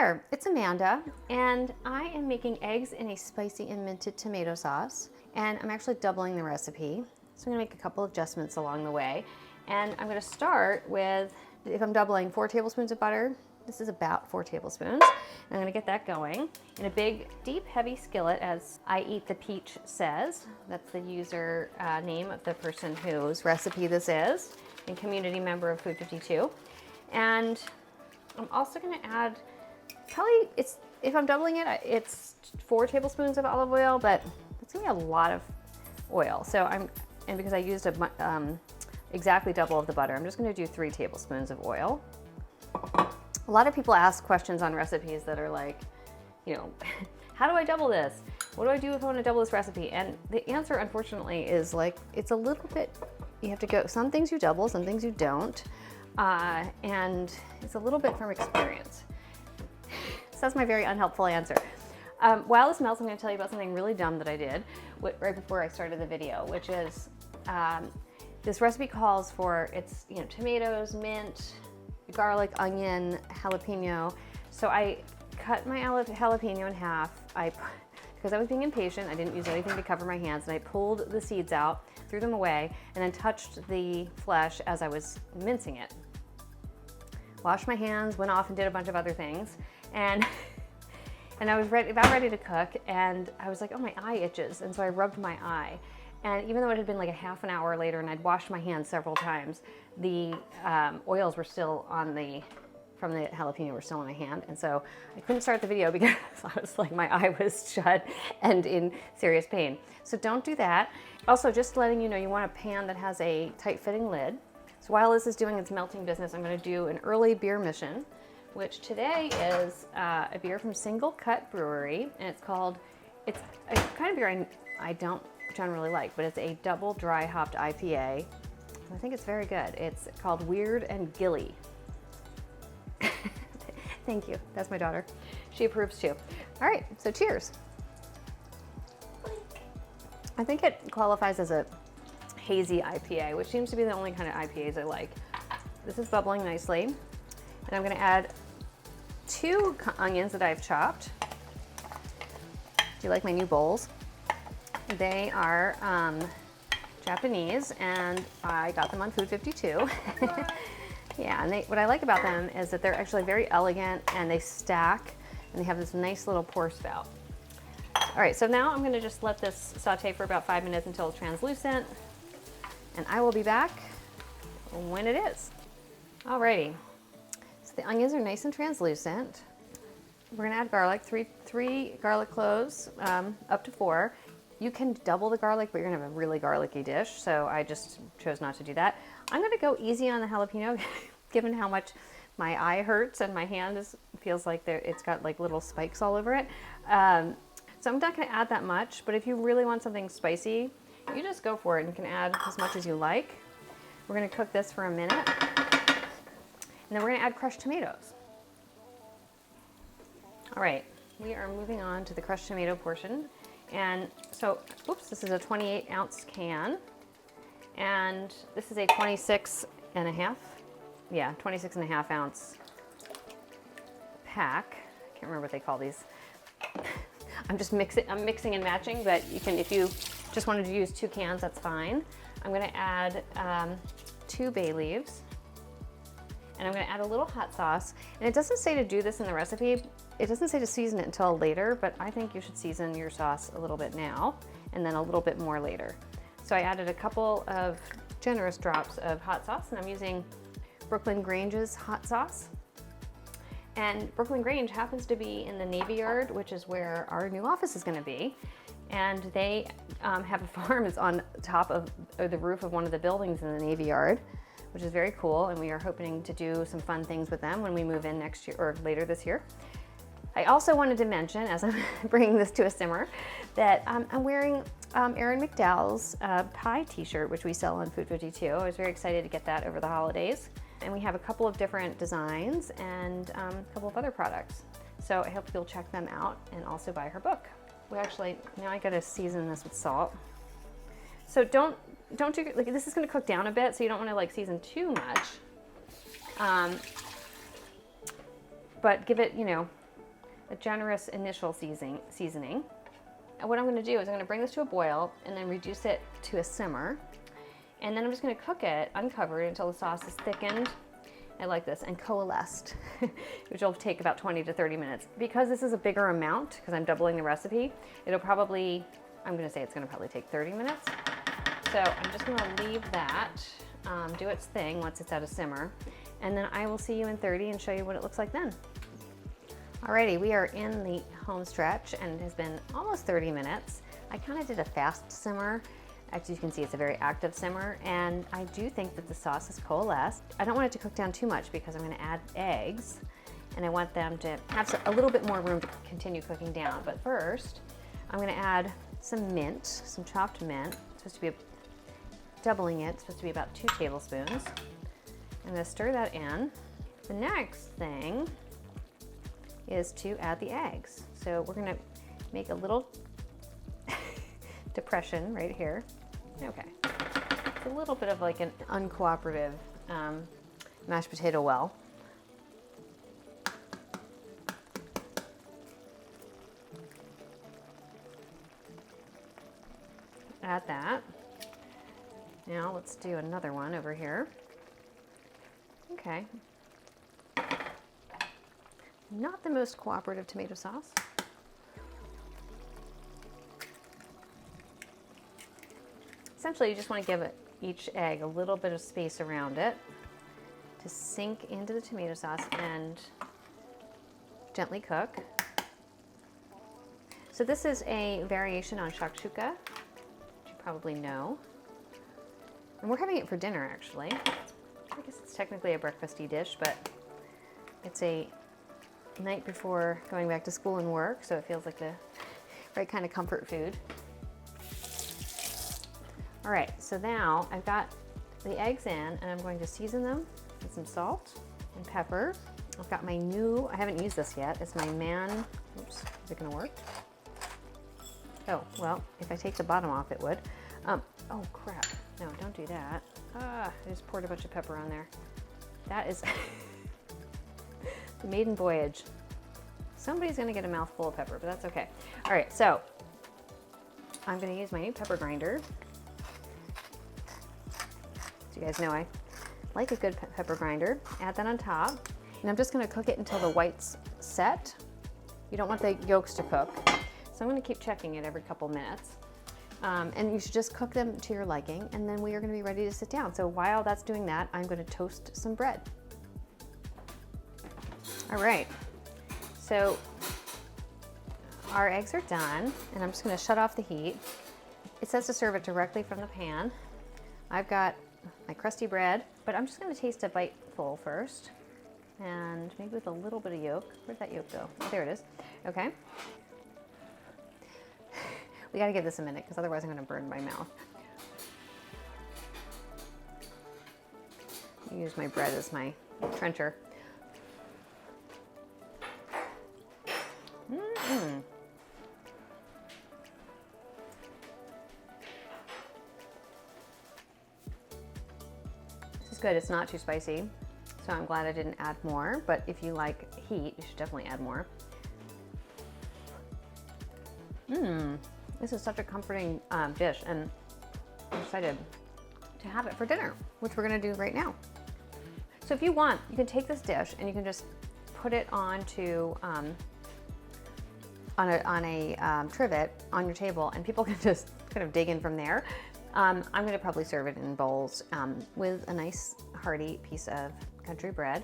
there, it's Amanda, and I am making eggs in a spicy and minted tomato sauce, and I'm actually doubling the recipe. So I'm gonna make a couple of adjustments along the way. And I'm gonna start with, if I'm doubling, 4 tablespoons of butter. This is about 4 tablespoons. And I'm gonna get that going in a big, deep, heavy skillet, as I Eat the Peach says. That's the user name of the person whose recipe this is, and community member of Food 52. And I'm also gonna add, probably, if I'm doubling it, it's 4 tablespoons of olive oil, but it's gonna be a lot of oil. So and because I used exactly double of the butter, I'm just gonna do 3 tablespoons of oil. A lot of people ask questions on recipes that are like, you know, how do I double this? What do I do if I want to double this recipe? And the answer, unfortunately, is like, it's a little bit, you have to go, some things you double, some things you don't. And it's a little bit from experience. So that's my very unhelpful answer. While this melts, I'm gonna tell you about something really dumb that I did right before I started the video, which is, this recipe calls for, it's, you know, tomatoes, mint, garlic, onion, jalapeno. So I cut my jalapeno in half. Because I was being impatient, I didn't use anything to cover my hands, and I pulled the seeds out, threw them away, and then touched the flesh as I was mincing it. Washed my hands, went off and did a bunch of other things, and I was about ready to cook, and I was like, oh, my eye itches, and so I rubbed my eye. And even though it had been like a half an hour later and I'd washed my hands several times, the oils were still from the jalapeno were still on my hand. And so I couldn't start the video because I was like, my eye was shut and in serious pain. So don't do that. Also, just letting you know, you want a pan that has a tight fitting lid. So while this is doing its melting business, I'm gonna do an early beer mission, which today is a beer from Single Cut Brewery. And it's a kind of beer I don't generally like, but it's a double dry hopped IPA. I think it's very good. It's called Weird and Gilly. Thank you. That's my daughter. She approves too. All right, so cheers. I think it qualifies as a hazy IPA, which seems to be the only kind of IPAs I like. This is bubbling nicely. And I'm gonna add 2 onions that I've chopped. Do you like my new bowls? They are Japanese, and I got them on Food 52. Yeah, and what I like about them is that they're actually very elegant, and they stack, and they have this nice little pour spout. All right, so now I'm gonna just let this saute for about 5 minutes until it's translucent, and I will be back when it is. Alrighty, so the onions are nice and translucent. We're gonna add garlic, three garlic cloves, up to 4. You can double the garlic, but you're gonna have a really garlicky dish, so I just chose not to do that. I'm gonna go easy on the jalapeno, given how much my eye hurts and my hand feels like it's got like little spikes all over it. So I'm not gonna add that much, but if you really want something spicy, you just go for it and can add as much as you like. We're gonna cook this for a minute, and then we're gonna add crushed tomatoes. All right, we are moving on to the crushed tomato portion. And so, oops, this is a 28 ounce can, and this is a 26 and a half ounce pack. I can't remember what they call these. I'm mixing and matching, but you can, if you just wanted to use 2 cans, that's fine. I'm gonna add 2 bay leaves, and I'm gonna add a little hot sauce. And it doesn't say to do this in the recipe. It doesn't say to season it until later, but I think you should season your sauce a little bit now and then a little bit more later. So I added a couple of generous drops of hot sauce, and I'm using Brooklyn Grange's hot sauce. And Brooklyn Grange happens to be in the Navy Yard, which is where our new office is gonna be. And they have a farm that's on top of the roof of one of the buildings in the Navy Yard, which is very cool. And we are hoping to do some fun things with them when we move in next year or later this year. I also wanted to mention, as I'm bringing this to a simmer, that I'm wearing Erin McDowell's pie t-shirt, which we sell on Food 52. I was very excited to get that over the holidays. And we have a couple of different designs and a couple of other products. So I hope you'll check them out and also buy her book. We actually, now I gotta season this with salt. So don't do, like, this is gonna cook down a bit, so you don't wanna like season too much. But give it, you know, a generous initial seasoning. And what I'm going to do is I'm going to bring this to a boil and then reduce it to a simmer. And then I'm just going to cook it uncovered until the sauce is thickened. I like this, and coalesced, which will take about 20 to 30 minutes. Because this is a bigger amount, because I'm doubling the recipe, it'll probably, I'm going to say it's going to probably take 30 minutes. So I'm just going to leave that do its thing once it's at a simmer. And then I will see you in 30 and show you what it looks like then. Alrighty, we are in the home stretch and it has been almost 30 minutes. I kind of did a fast simmer. As you can see, it's a very active simmer, and I do think that the sauce is coalesced. I don't want it to cook down too much because I'm going to add eggs, and I want them to have a little bit more room to continue cooking down. But first, I'm going to add some mint, some chopped mint. It's supposed to be doubling it. It's supposed to be about 2 tablespoons. I'm going to stir that in. The next thing is to add the eggs. So we're going to make a little depression right here. Okay. It's a little bit of like an uncooperative mashed potato well. Add that. Now let's do another one over here. Okay. Not the most cooperative tomato sauce. Essentially, you just want to give each egg a little bit of space around it to sink into the tomato sauce and gently cook. So this is a variation on shakshuka, which you probably know. And we're having it for dinner, actually. I guess it's technically a breakfasty dish, but it's a night before going back to school and work, so it feels like the right kind of comfort food. All right, so now I've got the eggs in, and I'm going to season them with some salt and pepper. I've got my new, I haven't used this yet, it's my oops, is it gonna work? Oh, well, if I take the bottom off, it would. Oh crap, no, don't do that. I just poured a bunch of pepper on there. That is the maiden voyage. Somebody's gonna get a mouthful of pepper, but that's okay. All right, so I'm gonna use my new pepper grinder. As you guys know, I like a good pepper grinder. Add that on top, and I'm just gonna cook it until the white's set. You don't want the yolks to cook, so I'm gonna keep checking it every couple minutes. And you should just cook them to your liking, and then we are gonna be ready to sit down. So while that's doing that, I'm gonna toast some bread. All right, so our eggs are done, and I'm just gonna shut off the heat. It says to serve it directly from the pan. I've got my crusty bread, but I'm just gonna taste a bite full first, and maybe with a little bit of yolk. Where'd that yolk go? Oh, there it is. Okay. We gotta give this a minute, because otherwise I'm gonna burn my mouth. I use my bread as my trencher. Mm-hmm. This is good. It's not too spicy, so I'm glad I didn't add more, but if you like heat, you should definitely add more. This is such a comforting dish, and I'm excited to have it for dinner, which we're gonna do right now. So if you want, you can take this dish and you can just put it onto on a trivet on your table, and people can just kind of dig in from there. I'm gonna probably serve it in bowls with a nice hearty piece of country bread.